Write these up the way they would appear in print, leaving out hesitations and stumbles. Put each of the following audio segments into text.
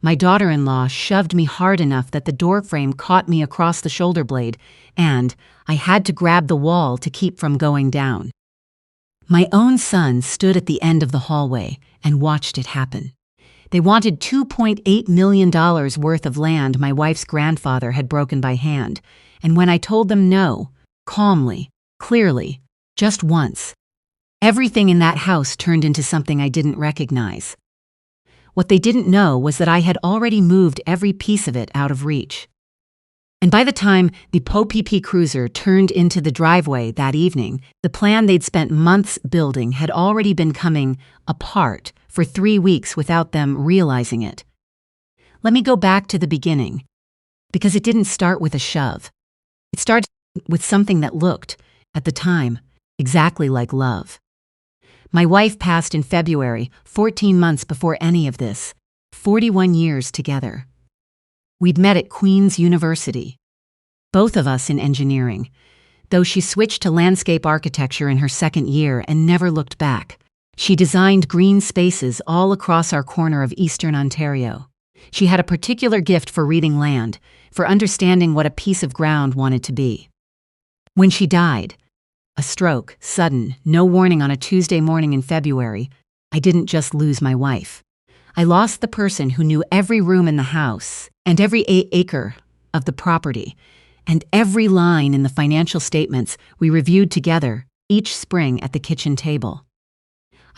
My daughter-in-law shoved me hard enough that the doorframe caught me across the shoulder blade, and I had to grab the wall to keep from going down. My own son stood at the end of the hallway and watched it happen. They wanted $2.8 million worth of land my wife's grandfather had broken by hand, and when I told them no, calmly, clearly, just once, everything in that house turned into something I didn't recognize. What they didn't know was that I had already moved every piece of it out of reach. And by the time the POPP cruiser turned into the driveway that evening, the plan they'd spent months building had already been coming apart for 3 weeks without them realizing it. Let me go back to the beginning, because it didn't start with a shove. It started with something that looked, at the time, exactly like love. My wife passed in February, 14 months before any of this, 41 years together. We'd met at Queen's University, both of us in engineering, though she switched to landscape architecture in her second year and never looked back. She designed green spaces all across our corner of eastern Ontario. She had a particular gift for reading land, for understanding what a piece of ground wanted to be. When she died, a stroke, sudden, no warning on a Tuesday morning in February, I didn't just lose my wife. I lost the person who knew every room in the house and every acre of the property and every line in the financial statements we reviewed together each spring at the kitchen table.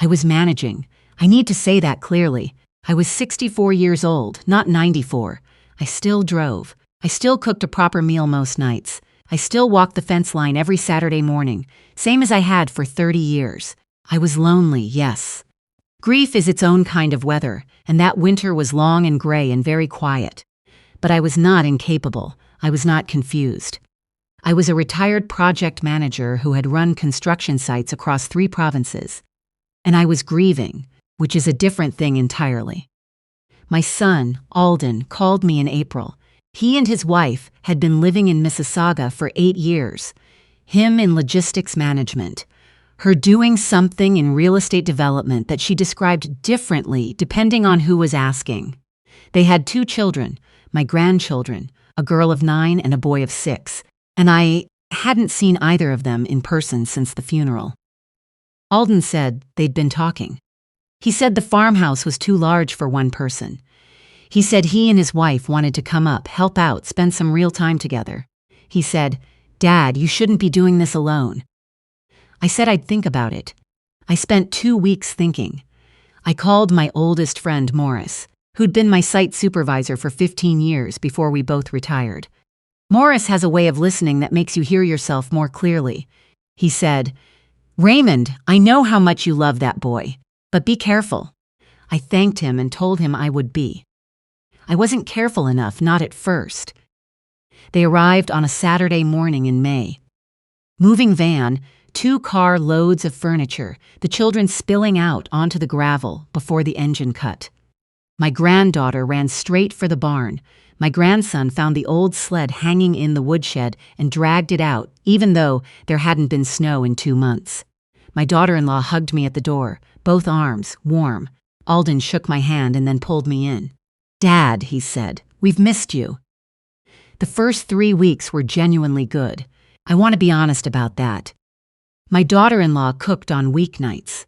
I was managing. I need to say that clearly. I was 64 years old, not 94. I still drove. I still cooked a proper meal most nights. I still walked the fence line every Saturday morning, same as I had for 30 years. I was lonely, yes. Grief is its own kind of weather, and that winter was long and gray and very quiet. But I was not incapable. I was not confused. I was a retired project manager who had run construction sites across 3 provinces. And I was grieving, which is a different thing entirely. My son, Alden, called me in April. He and his wife had been living in Mississauga for 8 years, him in logistics management, her doing something in real estate development that she described differently depending on who was asking. They had 2 children, my grandchildren, a girl of 9 and a boy of 6, and I hadn't seen either of them in person since the funeral. Alden said they'd been talking. He said the farmhouse was too large for one person. He said he and his wife wanted to come up, help out, spend some real time together. He said, "Dad, you shouldn't be doing this alone." I said I'd think about it. I spent 2 weeks thinking. I called my oldest friend, Morris, who'd been my site supervisor for 15 years before we both retired. Morris has a way of listening that makes you hear yourself more clearly. He said, "Raymond, I know how much you love that boy, but be careful." I thanked him and told him I would be. I wasn't careful enough, not at first. They arrived on a Saturday morning in May. Moving van, 2 car loads of furniture, the children spilling out onto the gravel before the engine cut. My granddaughter ran straight for the barn. My grandson found the old sled hanging in the woodshed and dragged it out, even though there hadn't been snow in 2 months. My daughter-in-law hugged me at the door, both arms, warm. Alden shook my hand and then pulled me in. "Dad," he said, "we've missed you." The first 3 weeks were genuinely good. I want to be honest about that. My daughter-in-law cooked on weeknights.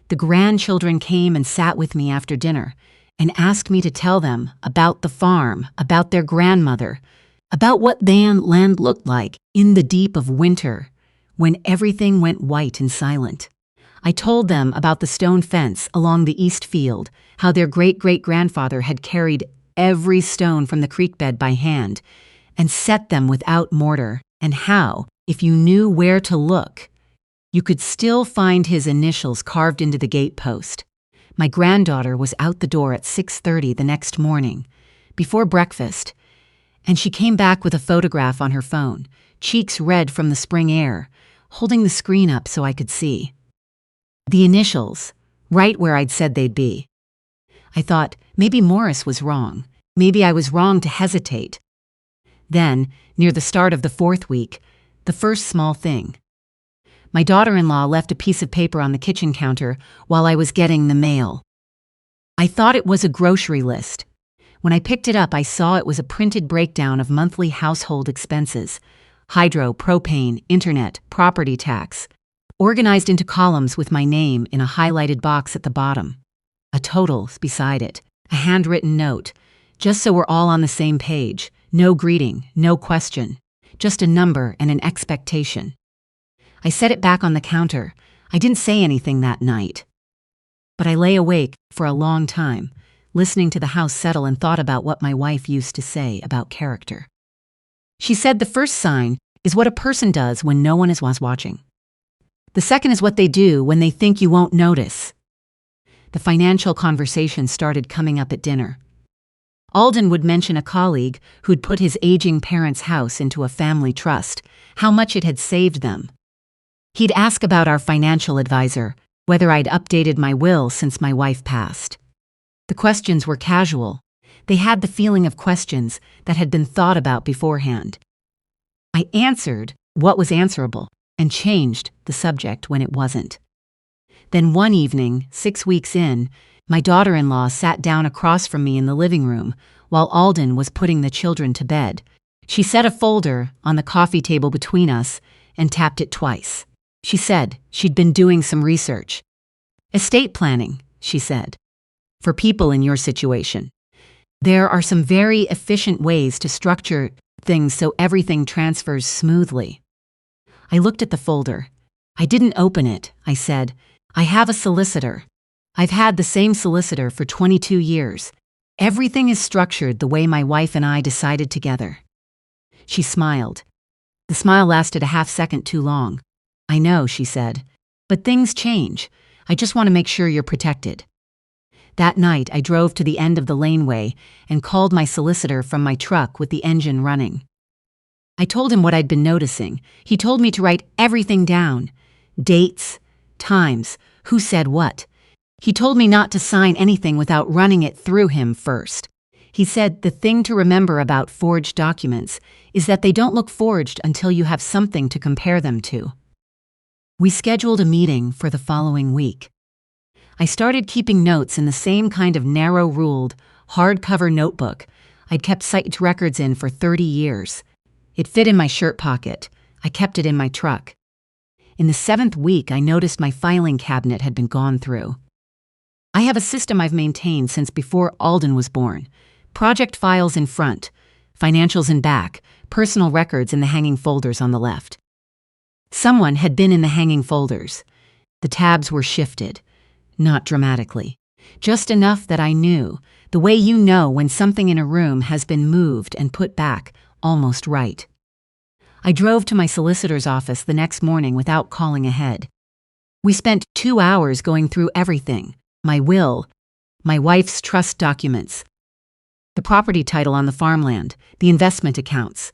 The grandchildren came and sat with me after dinner and asked me to tell them about the farm, about their grandmother, about what land looked like in the deep of winter when everything went white and silent. I told them about the stone fence along the east field, how their great-great-grandfather had carried every stone from the creek bed by hand and set them without mortar, and how, if you knew where to look, you could still find his initials carved into the gatepost. My granddaughter was out the door at 6:30 the next morning, before breakfast, and she came back with a photograph on her phone, cheeks red from the spring air, holding the screen up so I could see. The initials, right where I'd said they'd be. I thought, maybe Morris was wrong. Maybe I was wrong to hesitate. Then, near the start of the 4th week, the first small thing. My daughter-in-law left a piece of paper on the kitchen counter while I was getting the mail. I thought it was a grocery list. When I picked it up, I saw it was a printed breakdown of monthly household expenses: hydro, propane, internet, property tax, organized into columns with my name in a highlighted box at the bottom. A total beside it, a handwritten note, just so we're all on the same page. No greeting, no question, just a number and an expectation. I set it back on the counter. I didn't say anything that night. But I lay awake for a long time, listening to the house settle, and thought about what my wife used to say about character. She said the first sign is what a person does when no one is watching. The second is what they do when they think you won't notice. The financial conversation started coming up at dinner. Alden would mention a colleague who'd put his aging parents' house into a family trust, how much it had saved them. He'd ask about our financial advisor, whether I'd updated my will since my wife passed. The questions were casual. They had the feeling of questions that had been thought about beforehand. I answered what was answerable and changed the subject when it wasn't. Then one evening, 6 weeks in, my daughter-in-law sat down across from me in the living room while Alden was putting the children to bed. She set a folder on the coffee table between us and tapped it twice. She said she'd been doing some research. Estate planning, she said, for people in your situation. There are some very efficient ways to structure things so everything transfers smoothly. I looked at the folder. I didn't open it, I said. I have a solicitor. I've had the same solicitor for 22 years. Everything is structured the way my wife and I decided together. She smiled. The smile lasted a half-second too long. I know, she said, but things change. I just want to make sure you're protected. That night, I drove to the end of the laneway and called my solicitor from my truck with the engine running. I told him what I'd been noticing. He told me to write everything down. Dates, times, who said what. He told me not to sign anything without running it through him first. He said the thing to remember about forged documents is that they don't look forged until you have something to compare them to. We scheduled a meeting for the following week. I started keeping notes in the same kind of narrow-ruled, hardcover notebook I'd kept site records in for 30 years. It fit in my shirt pocket. I kept it in my truck. In the 7th week, I noticed my filing cabinet had been gone through. I have a system I've maintained since before Alden was born. Project files in front, financials in back, personal records in the hanging folders on the left. Someone had been in the hanging folders. The tabs were shifted, not dramatically, just enough that I knew, the way you know when something in a room has been moved and put back almost right. I drove to my solicitor's office the next morning without calling ahead. We spent 2 hours going through everything: my will, my wife's trust documents, the property title on the farmland, the investment accounts.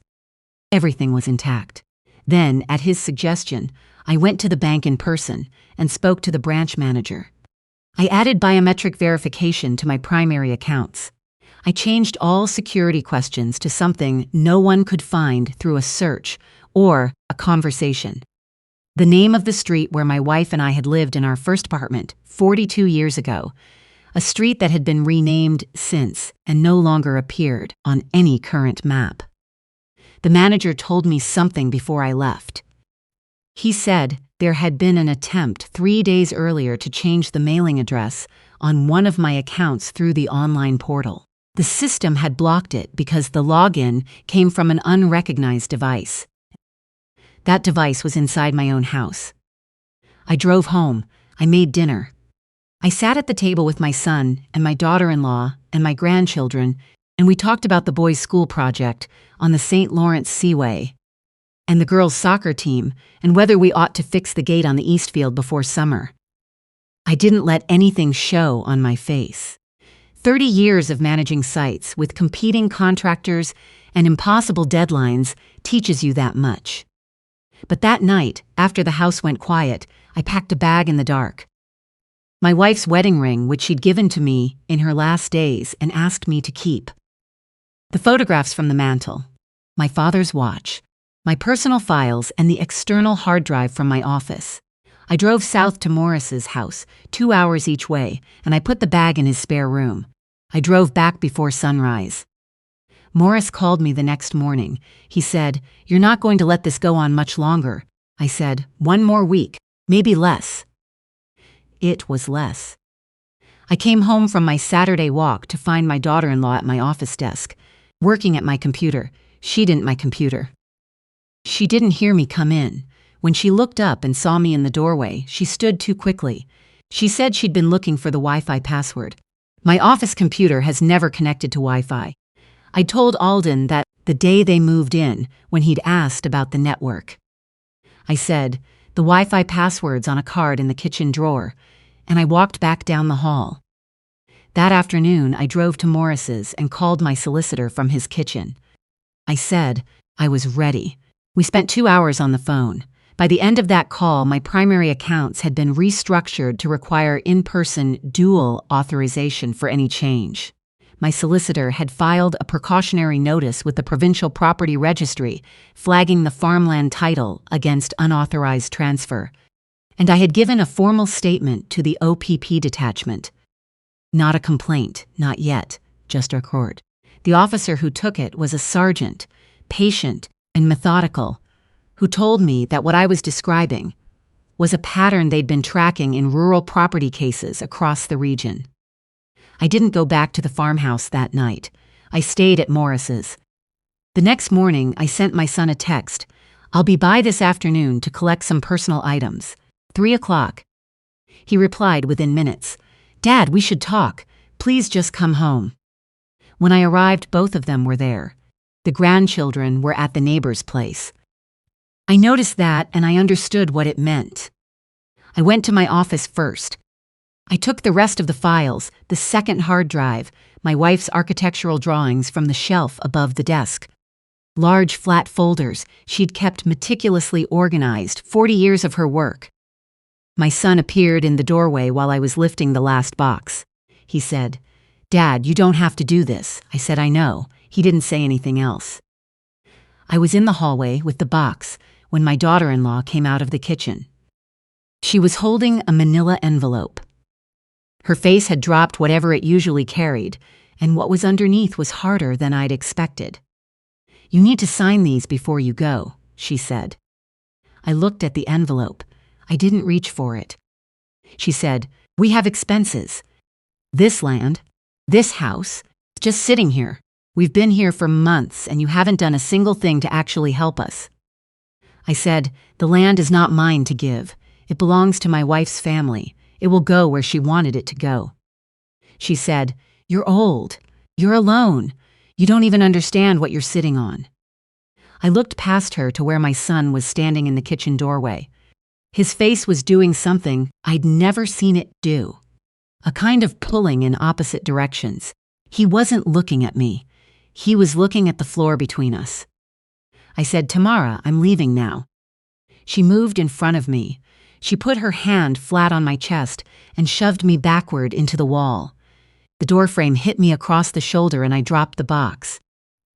Everything was intact. Then, at his suggestion, I went to the bank in person and spoke to the branch manager. I added biometric verification to my primary accounts. I changed all security questions to something no one could find through a search or a conversation. The name of the street where my wife and I had lived in our first apartment 42 years ago, a street that had been renamed since and no longer appeared on any current map. The manager told me something before I left. He said there had been an attempt 3 days earlier to change the mailing address on one of my accounts through the online portal. The system had blocked it because the login came from an unrecognized device. That device was inside my own house. I drove home. I made dinner. I sat at the table with my son and my daughter-in-law and my grandchildren, and we talked about the boys' school project on the St. Lawrence Seaway and the girls' soccer team and whether we ought to fix the gate on the East Field before summer. I didn't let anything show on my face. 30 years of managing sites with competing contractors and impossible deadlines teaches you that much. But that night, after the house went quiet, I packed a bag in the dark. My wife's wedding ring, which she'd given to me in her last days and asked me to keep. The photographs from the mantel, my father's watch, my personal files, and the external hard drive from my office. I drove south to Morris's house, 2 hours each way, and I put the bag in his spare room. I drove back before sunrise. Morris called me the next morning. He said, "You're not going to let this go on much longer." I said, "1 more week, maybe less." It was less. I came home from my Saturday walk to find my daughter-in-law at my office desk, working at my computer. She didn't my computer. She didn't hear me come in. When she looked up and saw me in the doorway, she stood too quickly. She said she'd been looking for the Wi-Fi password. My office computer has never connected to Wi-Fi. I told Alden that the day they moved in, when he'd asked about the network. I said, "The Wi-Fi password's on a card in the kitchen drawer," and I walked back down the hall. That afternoon, I drove to Morris's and called my solicitor from his kitchen. I said I was ready. We spent 2 hours on the phone. By the end of that call, my primary accounts had been restructured to require in-person dual authorization for any change. My solicitor had filed a precautionary notice with the Provincial Property Registry, flagging the farmland title against unauthorized transfer, and I had given a formal statement to the OPP detachment. Not a complaint, not yet, just a court. The officer who took it was a sergeant, patient and methodical, who told me that what I was describing was a pattern they'd been tracking in rural property cases across the region. I didn't go back to the farmhouse that night. I stayed at Morris's. The next morning, I sent my son a text. "I'll be by this afternoon to collect some personal items. 3 o'clock. He replied within minutes, "Dad, we should talk. Please just come home." When I arrived, both of them were there. The grandchildren were at the neighbor's place. I noticed that, and I understood what it meant. I went to my office first. I took the rest of the files, the second hard drive, my wife's architectural drawings from the shelf above the desk. Large flat folders she'd kept meticulously organized, 40 years of her work. My son appeared in the doorway while I was lifting the last box. He said, "Dad, you don't have to do this." I said, "I know." He didn't say anything else. I was in the hallway with the box when my daughter-in-law came out of the kitchen. She was holding a manila envelope. Her face had dropped whatever it usually carried, and what was underneath was harder than I'd expected. "You need to sign these before you go," she said. I looked at the envelope. I didn't reach for it. She said, "We have expenses. This land, this house, just sitting here. We've been here for months and you haven't done a single thing to actually help us." I said, "The land is not mine to give. It belongs to my wife's family. It will go where she wanted it to go." She said, "You're old. You're alone. You don't even understand what you're sitting on." I looked past her to where my son was standing in the kitchen doorway. His face was doing something I'd never seen it do. A kind of pulling in opposite directions. He wasn't looking at me. He was looking at the floor between us. I said, "Tamara, I'm leaving now." She moved in front of me. She put her hand flat on my chest and shoved me backward into the wall. The doorframe hit me across the shoulder and I dropped the box.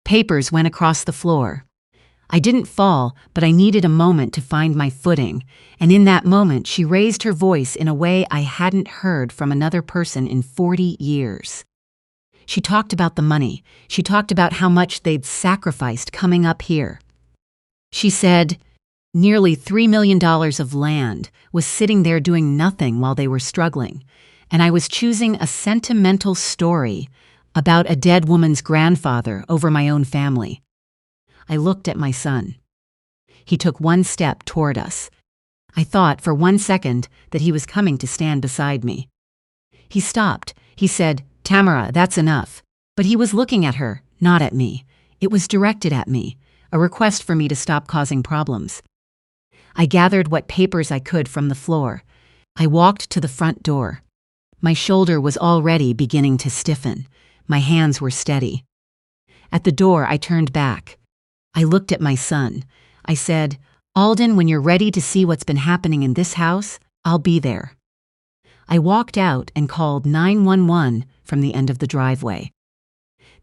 Papers went across the floor. I didn't fall, but I needed a moment to find my footing, and in that moment she raised her voice in a way I hadn't heard from another person in 40 years. She talked about the money. She talked about how much they'd sacrificed coming up here. She said, nearly $3 million of land was sitting there doing nothing while they were struggling, and I was choosing a sentimental story about a dead woman's grandfather over my own family. I looked at my son. He took one step toward us. I thought for 1 second that he was coming to stand beside me. He stopped. He said, "Tamara, that's enough." But he was looking at her, not at me. It was directed at me, a request for me to stop causing problems. I gathered what papers I could from the floor. I walked to the front door. My shoulder was already beginning to stiffen. My hands were steady. At the door, I turned back. I looked at my son. I said, "Alden, when you're ready to see what's been happening in this house, I'll be there." I walked out and called 911 from the end of the driveway.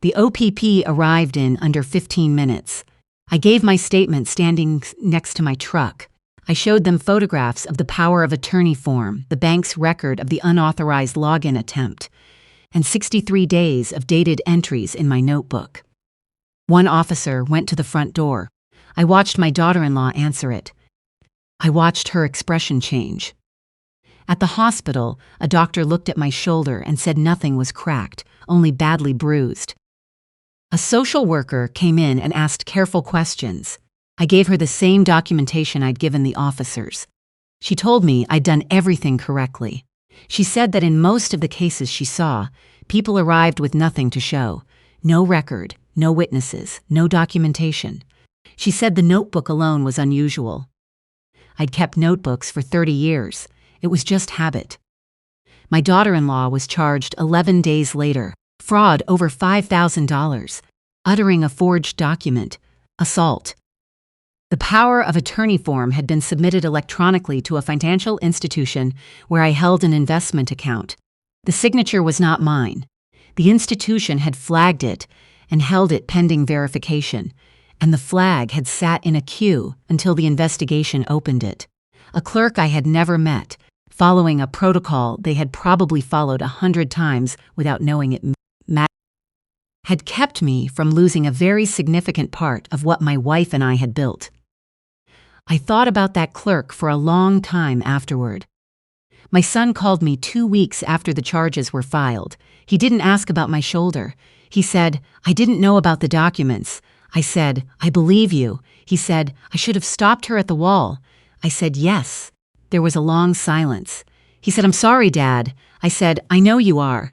The OPP arrived in under 15 minutes. I gave my statement standing next to my truck. I showed them photographs of the power of attorney form, the bank's record of the unauthorized login attempt. and 63 days of dated entries in my notebook. One officer went to the front door. I watched my daughter-in-law answer it. I watched her expression change. At the hospital, a doctor looked at my shoulder and said nothing was cracked, only badly bruised. A social worker came in and asked careful questions. I gave her the same documentation I'd given the officers. She told me I'd done everything correctly. She said that in most of the cases she saw, people arrived with nothing to show. No record, no witnesses, no documentation. She said the notebook alone was unusual. I'd kept notebooks for 30 years. It was just habit. My daughter-in-law was charged 11 days later, fraud over $5,000, uttering a forged document, assault. The power of attorney form had been submitted electronically to a financial institution where I held an investment account. The signature was not mine. The institution had flagged it and held it pending verification, and the flag had sat in a queue until the investigation opened it. A clerk I had never met, following a protocol they had probably followed 100 times without knowing it mattered, had kept me from losing a very significant part of what my wife and I had built. I thought about that clerk for a long time afterward. My son called me 2 weeks after the charges were filed. He didn't ask about my shoulder. He said, "I didn't know about the documents." I said, "I believe you." He said, "I should have stopped her at the wall." I said, "Yes." There was a long silence. He said, "I'm sorry, Dad." I said, "I know you are."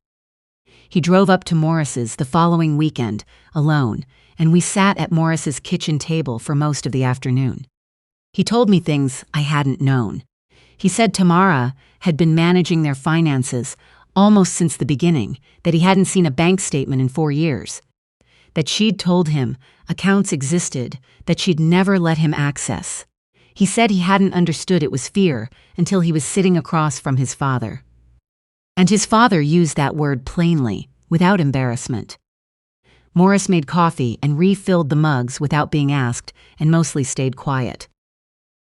He drove up to Morris's the following weekend, alone, and we sat at Morris's kitchen table for most of the afternoon. He told me things I hadn't known. He said Tamara had been managing their finances almost since the beginning, that he hadn't seen a bank statement in 4 years, that she'd told him accounts existed that she'd never let him access. He said he hadn't understood it was fear until he was sitting across from his father. And his father used that word plainly, without embarrassment. Morris made coffee and refilled the mugs without being asked and mostly stayed quiet.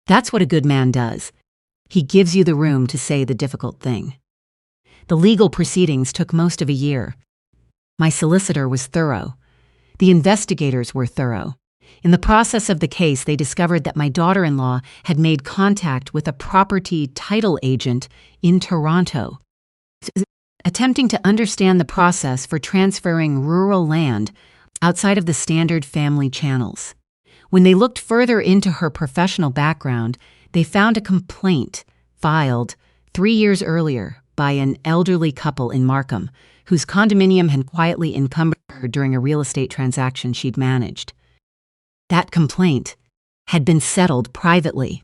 That's what a good man does. He gives you the room to say the difficult thing. The legal proceedings took most of a year. My solicitor was thorough. The investigators were thorough. In the process of the case, they discovered that my daughter-in-law had made contact with a property title agent in Toronto, attempting to understand the process for transferring rural land outside of the standard family channels. When they looked further into her professional background, they found a complaint filed 3 years earlier by an elderly couple in Markham, whose condominium had quietly encumbered her during a real estate transaction she'd managed. That complaint had been settled privately,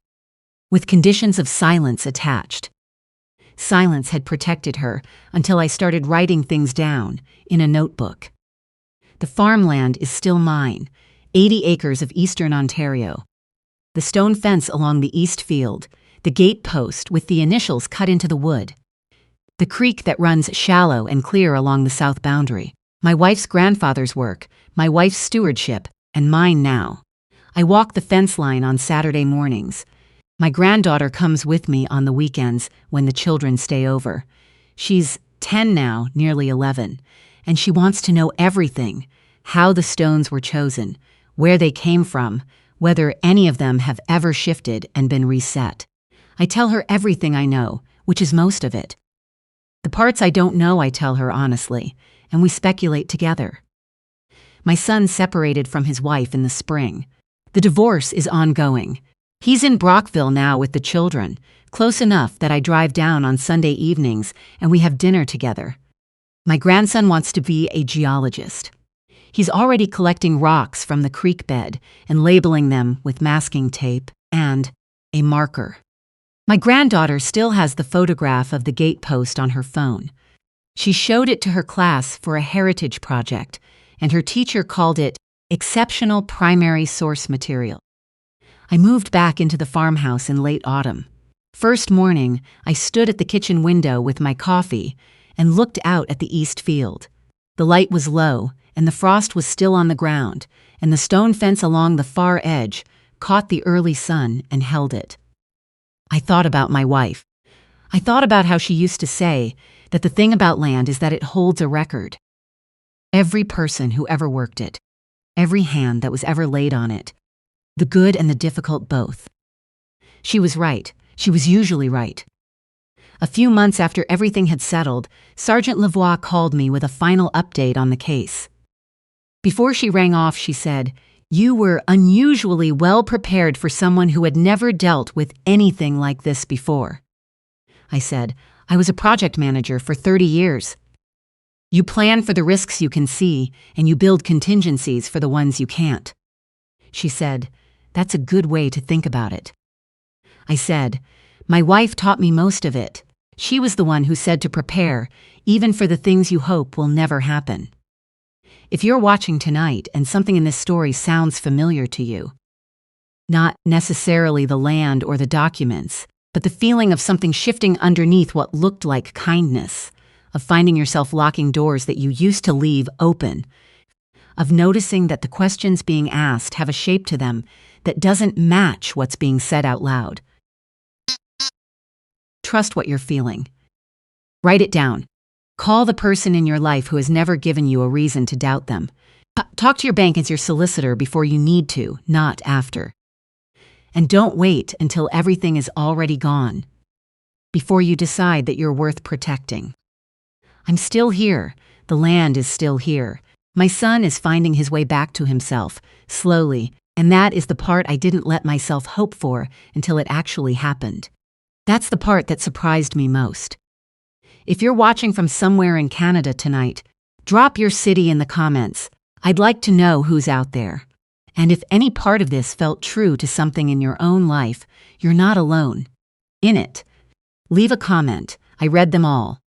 with conditions of silence attached. Silence had protected her until I started writing things down in a notebook. The farmland is still mine, 80 acres of eastern Ontario. The stone fence along the east field, the gate post with the initials cut into the wood. The creek that runs shallow and clear along the south boundary. My wife's grandfather's work, my wife's stewardship, and mine now. I walk the fence line on Saturday mornings. My granddaughter comes with me on the weekends when the children stay over. She's 10 now, nearly 11, and she wants to know everything: how the stones were chosen, where they came from, whether any of them have ever shifted and been reset. I tell her everything I know, which is most of it. The parts I don't know I tell her honestly, and we speculate together. My son separated from his wife in the spring. The divorce is ongoing. He's in Brockville now with the children, close enough that I drive down on Sunday evenings and we have dinner together. My grandson wants to be a geologist. He's already collecting rocks from the creek bed and labeling them with masking tape and a marker. My granddaughter still has the photograph of the gate post on her phone. She showed it to her class for a heritage project, and her teacher called it exceptional primary source material. I moved back into the farmhouse in late autumn. First morning, I stood at the kitchen window with my coffee and looked out at the east field. The light was low, and the frost was still on the ground, and the stone fence along the far edge caught the early sun and held it. I thought about my wife. I thought about how she used to say, that the thing about land is that it holds a record. Every person who ever worked it, every hand that was ever laid on it, the good and the difficult both. She was right. She was usually right. A few months after everything had settled, Sergeant Lavoie called me with a final update on the case. Before she rang off, she said, "You were unusually well prepared for someone who had never dealt with anything like this before." I said, "I was a project manager for 30 years. You plan for the risks you can see, and you build contingencies for the ones you can't." She said, "That's a good way to think about it." I said, "My wife taught me most of it. She was the one who said to prepare, even for the things you hope will never happen." If you're watching tonight and something in this story sounds familiar to you, not necessarily the land or the documents, but the feeling of something shifting underneath what looked like kindness, of finding yourself locking doors that you used to leave open, of noticing that the questions being asked have a shape to them that doesn't match what's being said out loud. Trust what you're feeling. Write it down. Call the person in your life who has never given you a reason to doubt them. Talk to your bank as your solicitor before you need to, not after. And don't wait until everything is already gone before you decide that you're worth protecting. I'm still here. The land is still here. My son is finding his way back to himself, slowly, and that is the part I didn't let myself hope for until it actually happened. That's the part that surprised me most. If you're watching from somewhere in Canada tonight, drop your city in the comments. I'd like to know who's out there. And if any part of this felt true to something in your own life, you're not alone in it. Leave a comment. I read them all.